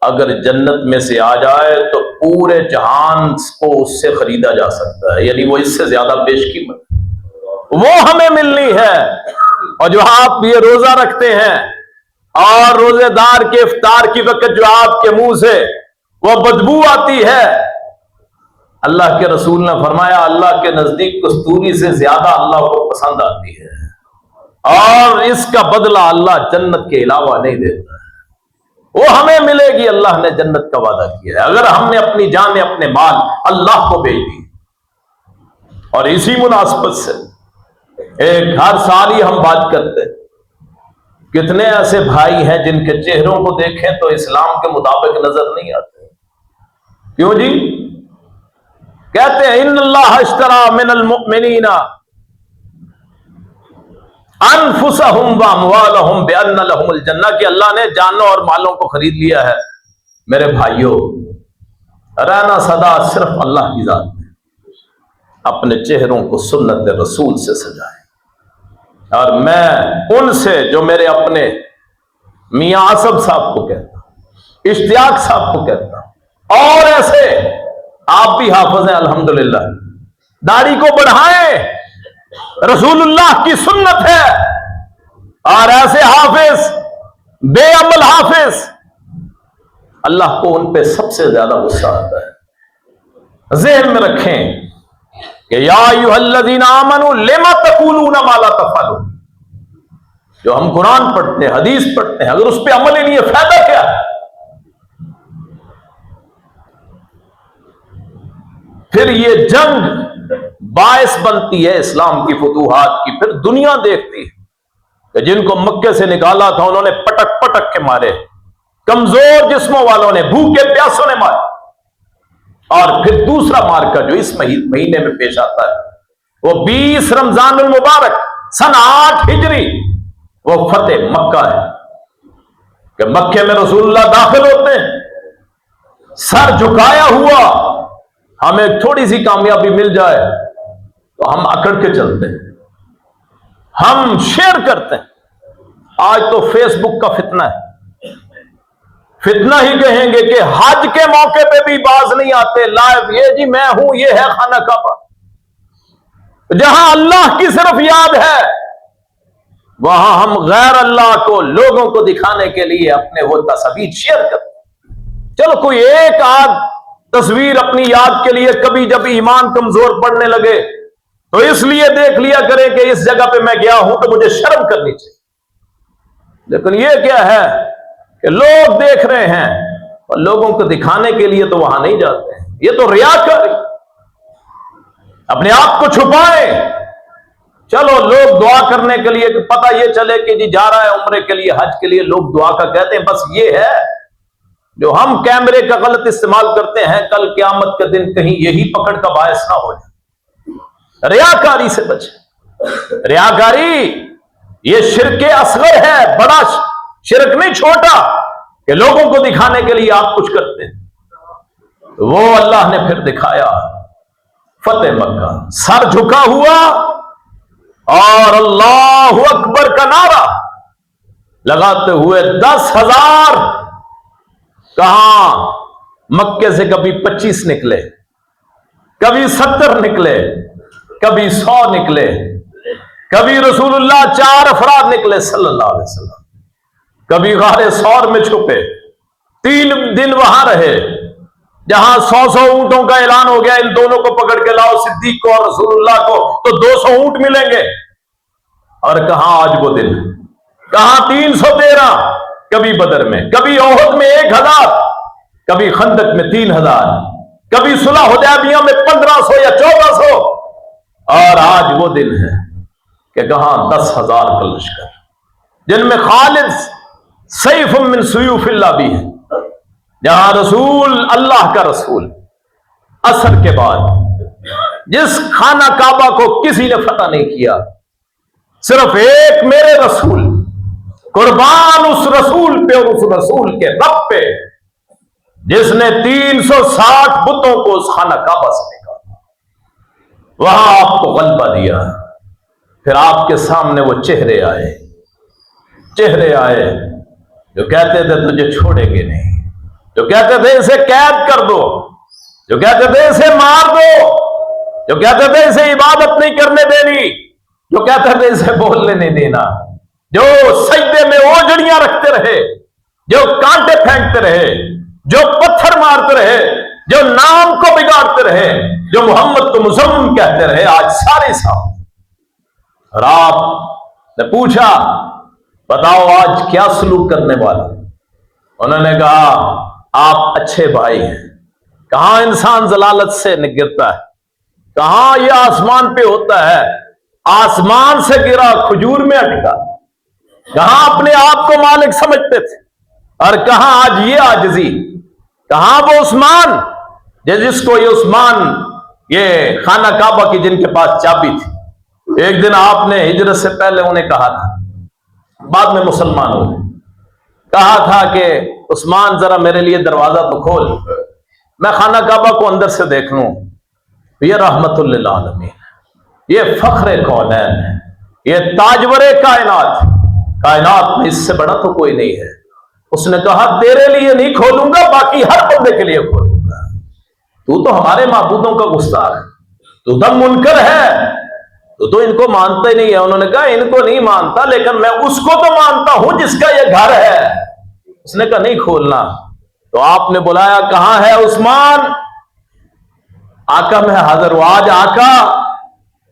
अगर जन्नत में से आ जाए तो पूरे जहान को उससे खरीदा जा सकता है, यानी वो इससे ज्यादा बेशकीमत, वो हमें मिलनी है। और जो आप ये रोजा रखते हैं और रोजेदार के इफ्तार की वक्त जो आपके मुंह से वो बदबू आती है, अल्लाह के रसूल ने फरमाया अल्लाह के नजदीक कस्तूरी से ज्यादा अल्लाह को पसंद आती है, और इसका बदला अल्लाह जन्नत के अलावा नहीं देता है। वो हमें मिलेगी, अल्लाह ने जन्नत का वादा किया है अगर हमने अपनी जान, अपने माल अल्लाह को भेज दी। और इसी मुनासबत से एक हर साल ही हम बात करते हैं, कितने ऐसे भाई हैं जिनके चेहरों को देखें तो इस्लाम के मुताबिक नजर नहीं आते। क्यों जी? कहते हैं इन्नल्लाह अश्तरा मिनल मुमिनीना अनफुसहुम व अमवालहुम बिअन्न लहुमुल जन्नह, कि अल्लाह ने जानों और मालों को खरीद लिया है। मेरे भाइयों, रहना सदा सिर्फ अल्लाह की जात में, अपने चेहरों को सुन्नत रसूल से सजाएं। और मैं उनसे, जो मेरे अपने मियां आसफ साहब को कहता हूं, इश्तियाक साहब को कहता हूं, और ऐसे आप भी हाफिज हैं अल्हम्दुलिल्लाह, दाढ़ी को बढ़ाएं, रसूलुल्लाह की सुन्नत है। और ऐसे हाफिज, बेअमल हाफिज, अल्लाह को उन पे सबसे ज्यादा गुस्सा आता है। ज़हन में रखें कि या अय्युहल्लज़ीना आमनू लिमा तक़ूलूना मा ला तफ़अलून। जो हम कुरान पढ़ते हैं, हदीस पढ़ते हैं, अगर उस पर अमल ही नहीं है, फायदा क्या है? फिर ये जंग बायस बनती है इस्लाम की फुतूहात की। फिर दुनिया देखती है कि जिनको मक्के से निकाला था उन्होंने पटक पटक के मारे, कमजोर जिस्मों वालों ने, भूखे प्यासों ने मारे। और फिर दूसरा मार्का जो इस महीने में पेश आता है, वो 20 रमजानुल मुबारक सन 8 हिजरी, वो फतेह मक्का है कि मक्के में रसूलुल्लाह दाखिल होते हैं, सर झुकाया हुआ। हमें थोड़ी सी कामयाबी मिल जाए तो हम अकड़ के चलते हैं, हम शेयर करते हैं। आज तो फेसबुक का फितना है, फितना ही कहेंगे कि हज के मौके पे भी बाज नहीं आते लाइव, ये जी मैं हूं, ये है खाना काबा। जहां अल्लाह की सिर्फ याद है, वहां हम गैर अल्लाह को लोगों को दिखाने के लिए अपने वो तस्वीर शेयर करते। चलो कोई एक आध तस्वीर अपनी याद के लिए, कभी जब ईमान कमजोर पड़ने लगे तो इसलिए देख लिया करें कि इस जगह पे मैं गया हूं तो मुझे शर्म करनी चाहिए। लेकिन यह क्या है कि लोग देख रहे हैं और लोगों को दिखाने के लिए तो वहां नहीं जाते हैं। ये तो रियाकारी, अपने आप को छुपाए। चलो लोग दुआ करने के लिए, पता ये चले कि जी जा रहा है उम्रे के लिए, हज के लिए, लोग दुआ का कहते हैं। बस ये है जो हम कैमरे का गलत इस्तेमाल करते हैं, कल क़यामत के दिन कहीं यही पकड़ का बायस ना हो जाए। रियाकारी से बचे। रियाकारी ये शिर्क असगर है, बड़ा शिरक नहीं, छोटा, कि लोगों को दिखाने के लिए आप कुछ करते हैं। वो अल्लाह ने फिर दिखाया फतेह मक्का, सर झुका हुआ और अल्लाहु अकबर का नारा लगाते हुए 10,000, कहां मक्के से कभी 25 निकले, कभी 70 निकले, कभी 100 निकले, कभी रसूलुल्लाह 4 अफराद निकले सल्लल्लाहु अलैहि वसल्लम, कभी गारे सौर में छुपे, 3 दिन वहां रहे, जहां 100 ऊंटों का ऐलान हो गया, इन दोनों को पकड़ के लाओ, सिद्दीक को और रसूलुल्लाह को, तो 200 ऊंट मिलेंगे। और कहां आज वो दिन, कहां 313, कभी बदर में, कभी ओहद में 1000, कभी खंदक में 3000, कभी सुलह हुदैबिया में 1500 या 1400, और आज वो दिन है कि कहां 10,000 का लश्कर, जिनमें खालिद सैफ मिन सुयूफिल्लाह भी है, जहां रसूल, अल्लाह का रसूल, असर के बाद जिस खाना काबा को किसी ने फतह नहीं किया, सिर्फ एक मेरे रसूल, कुर्बान उस रसूल पे और उस रसूल के रब पे जिसने 360 बुतों को उस खाना काबा से निकाला, वहां आपको गलबा दिया। फिर आपके सामने वो चेहरे आए जो कहते थे तुझे छोड़ेंगे नहीं, जो कहते थे इसे कैद कर दो, जो कहते थे इसे मार दो, जो कहते थे इसे इबादत नहीं करने देनी, जो कहते थे इसे बोलने नहीं देना, जो सजदे में ओजड़ियां रखते रहे, जो कांटे फेंकते रहे, जो पत्थर मारते रहे, जो नाम को बिगाड़ते रहे, जो मोहम्मद को मुसलमान कहते रहे, आज सारे सामने। और आपने पूछा बताओ आज क्या सलूक करने वाला? उन्होंने कहा आप अच्छे भाई हैं। कहां इंसान जलालत से गिरता है, कहां यह आसमान पे होता है आसमान से गिरा, खजूर में अटका। कहां अपने आप को मालिक समझते थे और कहां आज ये आजिजी। कहां वो उस्मान जिसको ये उस्मान, ये खाना काबा की जिनके पास चाबी थी। एक दिन आपने हिजरत से पहले उन्हें कहा था, बाद में मुसलमान हो गए, कहा था कि उस्मान जरा मेरे लिए दरवाजा तो खोल, मैं खाना काबा को अंदर से देख लूं। ये रहमतुल लिल आलमीन, ये फख्रे कौनैन है, ये ताजवरे कायनात, कायनात में इससे बड़ा तो कोई नहीं है। उसने कहा तेरे लिए नहीं खोलूंगा, बाकी हर बंदे के लिए खोलूंगा। तू तो हमारे माबूदों का गुस्ताख है, तू तो मुनकर है, तो इनको मानता ही नहीं है। उन्होंने कहा इनको नहीं मानता, लेकिन मैं उसको तो मानता हूं जिसका ये घर है। उसने कहा नहीं खोलना। तो आपने बुलाया, कहां है उस्मान? आका मैं हाजिर हूं। आज आका,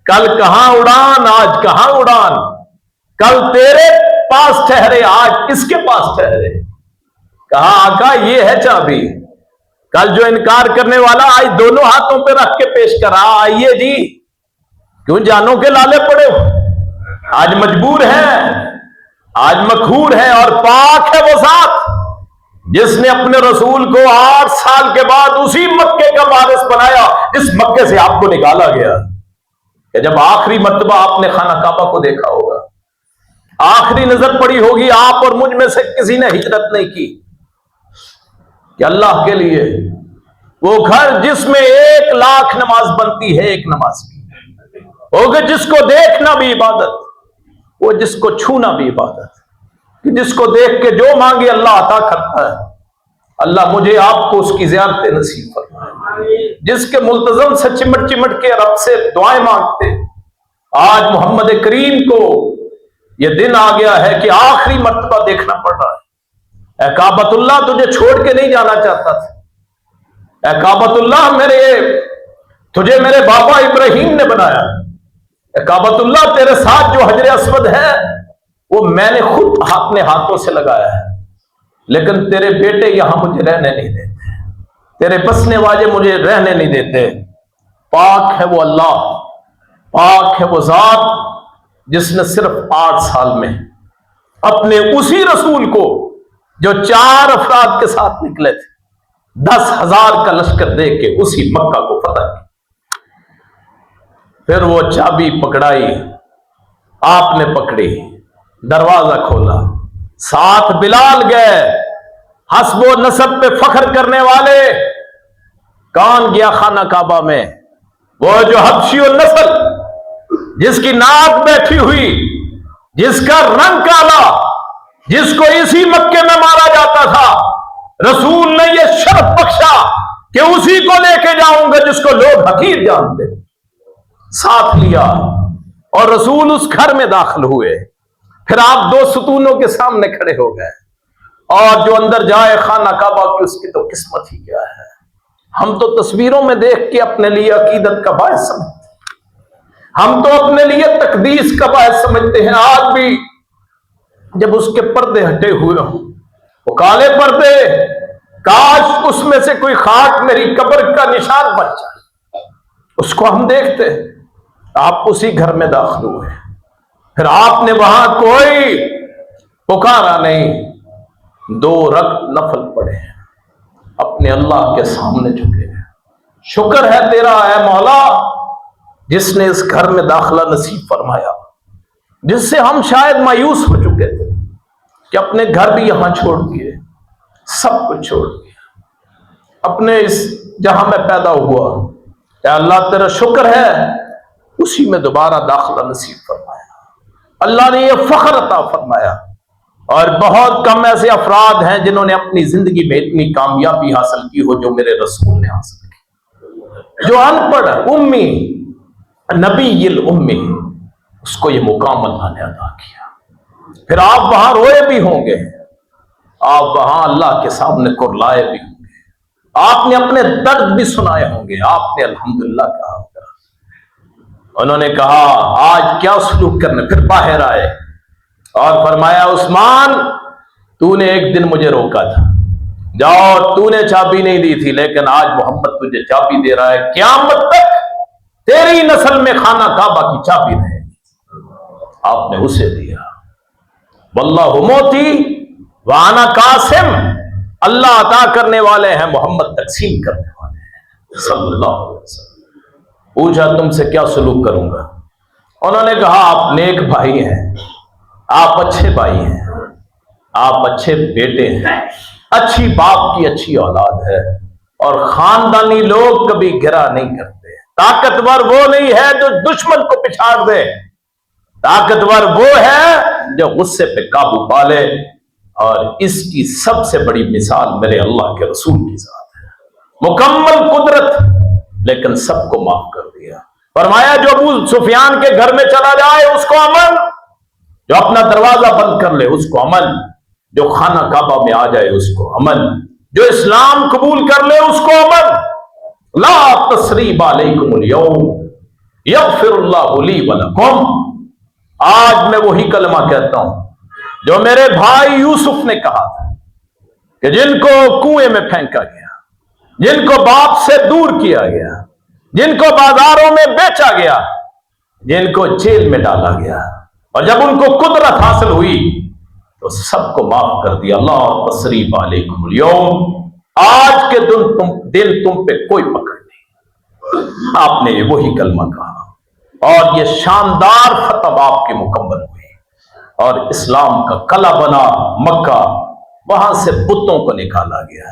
कल कहां उड़ान, आज कहां उड़ान। कल तेरे पास ठहरे, आज किसके पास ठहरे। कहा आका ये है चाबी। कल जो इनकार करने वाला आज दोनों हाथों पे रख के पेश करा, आइए जी, क्यों जानों के लाले पड़े हो। आज मजबूर है, आज मखूर है, और पाक है वो साथ जिसने अपने रसूल को 8 साल के बाद उसी मक्के का वारिस बनाया जिस मक्के से आपको निकाला गया। कि जब आखिरी मर्तबा आपने खाना काबा को देखा होगा, आखिरी नजर पड़ी होगी, आप और मुझ में से किसी ने हिजरत नहीं की कि अल्लाह के लिए वो घर जिसमें 1 लाख नमाज बनती है, एक नमाज की होगा, जिसको देखना भी इबादत, वो जिसको छूना भी इबादत, जिसको देख के जो मांगे अल्लाह अता करता है। अल्लाह मुझे आपको उसकी ज़ियारत नसीब फरमाए, जिसके मुल्तज़म से चिमट चिमट के रब से दुआएं मांगते। आज मोहम्मद करीम को यह दिन आ गया है कि आखिरी मर्तबा देखना पड़ रहा है। ए काबतुल्लाह, तुझे छोड़ के नहीं जाना चाहता था। ए काबतुल्लाह, तुझे मेरे बाबा इब्राहिम ने बनाया। काबतुल्लाह, तेरे साथ जो हजर अस्वद है वो मैंने खुद अपने हाथों से लगाया है, लेकिन तेरे बेटे यहां मुझे रहने नहीं देते, तेरे बसने वाले मुझे रहने नहीं देते। पाक है वो अल्लाह, पाक है वो जात जिसने सिर्फ 8 साल में अपने उसी रसूल को, जो 4 अफराद के साथ निकले थे, 10,000 का लश्कर दे के उसी मक्का को फतह किया। फिर वो चाबी पकड़ाई, आपने पकड़ी, दरवाजा खोला, साथ बिलाल गए। हस्बो नसब पे फख्र करने वाले कौन गया खाना काबा में? वो जो हबशी नस्ल, जिसकी नाक बैठी हुई, जिसका रंग काला, जिसको इसी मक्के में मारा जाता था। रसूल ने यह शर्त बख्शा कि उसी को लेके जाऊंगा जिसको लोग हकीर जानते। साथ लिया और रसूल उस घर में दाखिल हुए। फिर आप 2 सुतूनों के सामने खड़े हो गए, और जो अंदर जाए खाना काबा की, उसकी तो किस्मत ही क्या है। हम तो तस्वीरों में देख के अपने लिए अकीदत का बायस समझते हैं, हम तो अपने लिए तकदीस का बायस समझते हैं। आज भी जब उसके पर्दे हटे हुए हों, वो काले पर्दे, काश उसमें से कोई खाक मेरी कब्र का निशान बन जाए, उसको हम देखते। आप उसी घर में दाखिल हुए, फिर आपने वहां कोई पुकारा नहीं, 2 रकात नफल पढ़े, अपने अल्लाह के सामने झुके। शुक्र है तेरा है मौला, जिसने इस घर में दाखिला नसीब फरमाया, जिससे हम शायद मायूस हो चुके थे कि अपने घर भी यहां छोड़ दिए, सब कुछ छोड़ दिया, अपने इस जहां में पैदा हुआ। अल्लाह तेरा शुक्र है, उसी में दोबारा दाखिला नसीब फरमाया। अल्लाह ने यह फख्र अता फरमाया। और बहुत कम ऐसे अफराद हैं जिन्होंने अपनी जिंदगी में इतनी कामयाबी हासिल की हो जो मेरे रसूल ने हासिल की। जो अनपढ़ उम्मी, नबील उम्मी, उसको ये मुकाम अल्लाह ने अदा किया। फिर आप वहां रोए भी होंगे, आप वहां अल्लाह के सामने कुरलाए भी होंगे, आपने अपने दर्द भी सुनाए होंगे, आपने अल्हम्दुलिल्लाह कहा होगा। उन्होंने कहा आज क्या सलूक करने। फिर बाहर आए और फरमाया उस्मान, तूने एक दिन मुझे रोका था, जाओ, तूने चाबी नहीं दी थी, लेकिन आज मोहम्मद तुझे चाबी दे रहा है, क़यामत तक तेरी नस्ल में खाना काबा की चाबी रहेगी। आपने उसे दिया। वल्लाहु मोती व अना कासिम, अल्लाह अता करने वाले हैं, मोहम्मद तकसीम करने वाले हैं सल्लल्लाहु अलैहि वसल्लम। पूछा तुमसे क्या सलूक करूंगा? उन्होंने कहा आप नेक भाई हैं, आप अच्छे भाई हैं, आप अच्छे बेटे हैं, अच्छी बाप की अच्छी औलाद है, और खानदानी लोग कभी गिरा नहीं करते। ताकतवर वो नहीं है जो दुश्मन को पिछाड़ दे, ताकतवर वो है जो गुस्से पे काबू पा ले। और इसकी सबसे बड़ी मिसाल मेरे अल्लाह के रसूल की जात है, मुकम्मल कुदरत, लेकिन सबको माफ कर दिया। फरमाया जो अबू सुफियान के घर में चला जाए उसको अमन, जो अपना दरवाजा बंद कर ले उसको अमन, जो खाना काबा में आ जाए उसको अमन, जो इस्लाम कबूल कर ले उसको अमन। ला तस्रीब अलैकुमुल यौम यगफिरुल्लाहु ली व लकुम। आज मैं वही कलमा कहता हूं जो मेरे भाई यूसुफ ने कहा था कि जिनको कुएं में फेंका गया, जिनको बाप से दूर किया गया, जिनको बाजारों में बेचा गया, जिनको जेल में डाला गया, और जब उनको कुदरत हासिल हुई तो सबको माफ कर दिया। अल्लाह तस्रीब अलैकुमुल यौम, आज के दिन तुम पे कोई पकड़ नहीं। आपने ये वही कलमा कहा और ये शानदार फतह आपकी मुकम्मल हुई, और इस्लाम का कला बना मक्का। वहां से बुतों को निकाला गया,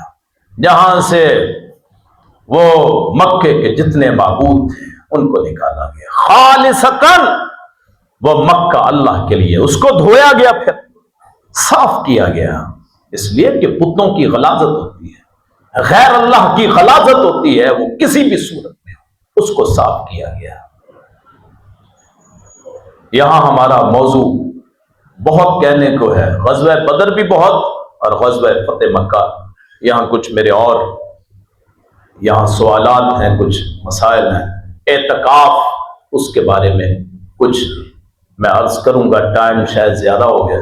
जहां से वो मक्के के जितने माबूद थे उनको निकाला गया। खालिसतन वो मक्का अल्लाह के लिए, उसको धोया गया, फिर साफ किया गया, इसलिए कि बुतों की गलाजत होती है, गैर अल्लाह की गलाजत होती है, वो किसी भी सूरत में, उसको साफ किया गया। यहां हमारा मौजू बहुत कहने को है, ग़ज़वा बदर भी बहुत और ग़ज़वा फ़तेह मक्का। यहां कुछ मेरे और यहां सवालात हैं, कुछ मसाइल हैं। एतकाफ, उसके बारे में कुछ मैं अर्ज करूंगा, टाइम शायद ज्यादा हो गया।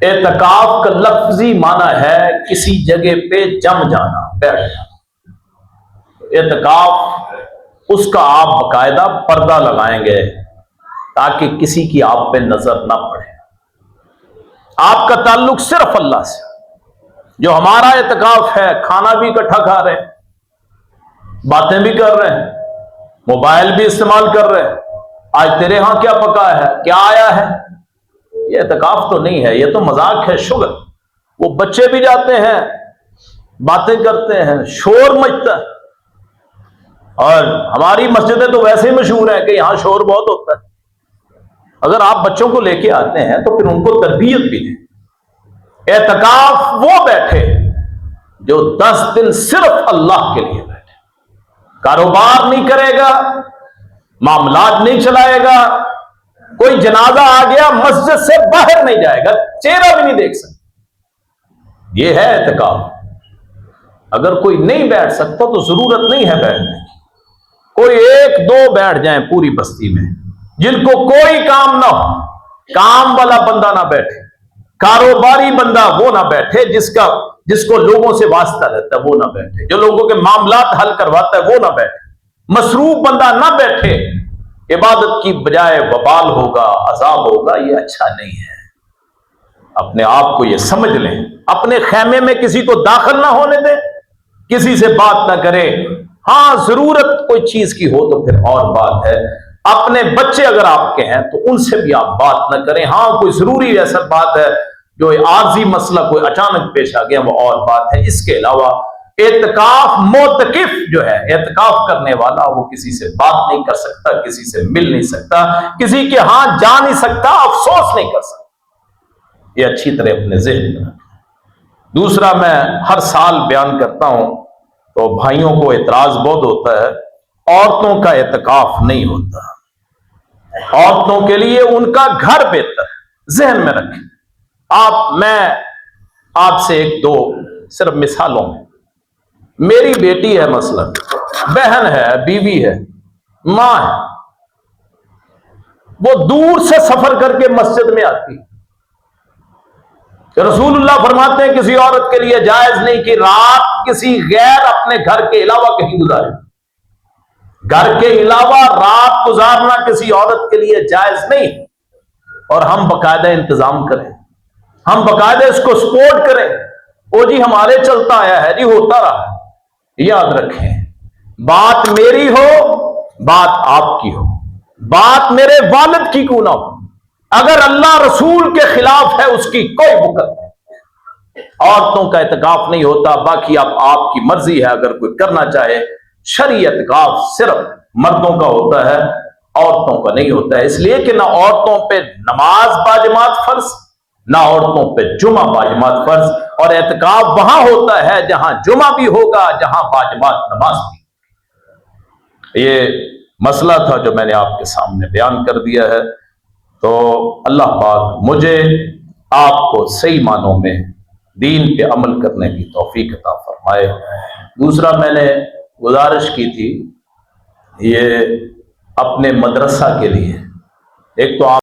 एतकाफ का लफ्जी माना है किसी जगह पे जम जाना, बैठ जाना। एतकाफ उसका आप बाकायदा पर्दा लगाएंगे ताकि किसी की आप पे नजर ना पड़े, आपका ताल्लुक सिर्फ अल्लाह से। जो हमारा एतकाफ है, खाना भी इकट्ठा खा रहे हैं, बातें भी कर रहे हैं, मोबाइल भी इस्तेमाल कर रहे हैं, आज तेरे यहां क्या पका है, क्या आया है, ये एतकाफ तो नहीं है, ये तो मजाक है, शुगर। वो बच्चे भी जाते हैं, बातें करते हैं, शोर मचता है, और हमारी मस्जिदें तो वैसे ही मशहूर है कि यहां शोर बहुत होता है। अगर आप बच्चों को लेके आते हैं तो फिर उनको तरबियत भी दें। एतकाफ वो बैठे जो 10 दिन सिर्फ अल्लाह के लिए बैठे, कारोबार नहीं करेगा, मामलात नहीं चलाएगा, कोई जनाजा आ गया मस्जिद से बाहर नहीं जाएगा, चेहरा भी नहीं देख सकता। यह है एतकाफ। अगर कोई नहीं बैठ सकता तो जरूरत नहीं है बैठने की, कोई 1-2 बैठ जाएं पूरी बस्ती में, जिनको कोई काम ना हो, काम वाला बंदा ना बैठे, कारोबारी बंदा वो ना बैठे, जिसको लोगों से वास्ता रहता है वो ना बैठे, जो लोगों के मामलात हल करवाता है वो ना बैठे, मसरूफ बंदा ना बैठे। इबादत की बजाय वबाल होगा, अजाब होगा, ये अच्छा नहीं है। अपने आप को ये समझ लें, अपने खेमे में किसी को दाखिल ना होने दें, किसी से बात ना करें। हाँ, जरूरत कोई चीज की हो तो फिर और बात है। अपने बच्चे अगर आपके हैं तो उनसे भी आप बात ना करें। हाँ, कोई जरूरी ऐसा बात है जो आर्जी मसला कोई अचानक पेश आ गया, वो और बात है। इसके अलावा एतकाफ मोतकिफ जो है, एतकाफ करने वाला, वो किसी से बात नहीं कर सकता, किसी से मिल नहीं सकता, किसी के हाथ जा नहीं सकता, अफसोस नहीं कर सकता। ये अच्छी तरह अपने ज़हन में रखें। दूसरा, मैं हर साल बयान करता हूं तो भाइयों को एतराज बहुत होता है, औरतों का एतकाफ नहीं होता। औरतों के लिए उनका घर बेहतर है, जहन में रखें। मैं आपसे 1-2 सिर्फ मिसालों में, मेरी बेटी है मसलन, बहन है, बीवी है, मां है, वो दूर से सफर करके मस्जिद में आती है। रसूलुल्लाह फरमाते हैं किसी औरत के लिए जायज नहीं कि रात किसी गैर अपने घर के अलावा कहीं गुजारे। घर के अलावा रात गुजारना किसी औरत के लिए जायज नहीं। और हम बाकायदा इंतजाम करें, हम बाकायदा इसको सपोर्ट करें। वो जी हमारे चलता आया है जी, होता रहा है। याद रखें, बात मेरी हो, बात आपकी हो, बात मेरे वालिद की क्यों ना हो, अगर अल्लाह रसूल के खिलाफ है उसकी कोई बुकत नहीं। औरतों का इत्काफ नहीं होता, बाकी आप आपकी मर्जी है, अगर कोई करना चाहे। शरई इत्काफ सिर्फ मर्दों का होता है, औरतों का नहीं होता है। इसलिए कि ना औरतों पे नमाज बाजमात फर्ज, ना औरतों पे जुमा बाजमात फर्ज। और इत्काफ वहां होता है जहां जुमा भी होगा, जहां बाजमात नमाज भी। ये मसला था जो मैंने आपके सामने बयान कर दिया है। तो अल्लाह पाक मुझे आपको सही मानों में दीन पे अमल करने की तौफीक अता फरमाए। दूसरा मैंने गुजारिश की थी, ये अपने मदरसा के लिए, एक तो आप